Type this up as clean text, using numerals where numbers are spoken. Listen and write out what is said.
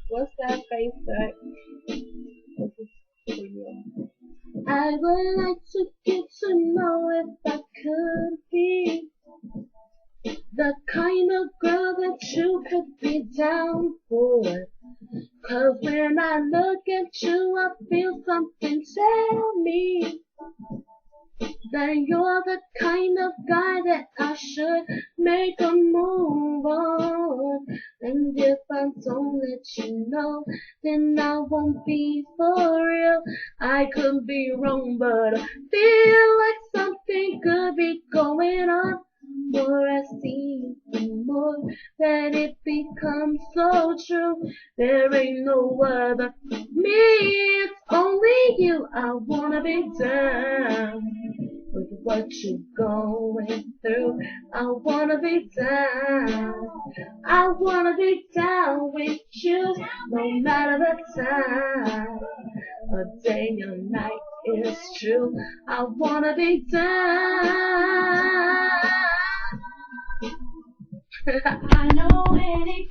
What's that face that? This is for you. I would like to get to know if I could be the kind of girl that you could be down for. 'Cause when I look at you, I feel something tell me that you're the kind of guy that I should make a move on. And if I don't let you know, then I won't be for real. I could be wrong, but I feel like something could be going on. More I see, the more that it becomes so true. There ain't no other me, it's only you. I wanna be down with what you're going through. I wanna be down. I wanna be down with you, no matter the time. A day or night is true. I wanna be down. I know any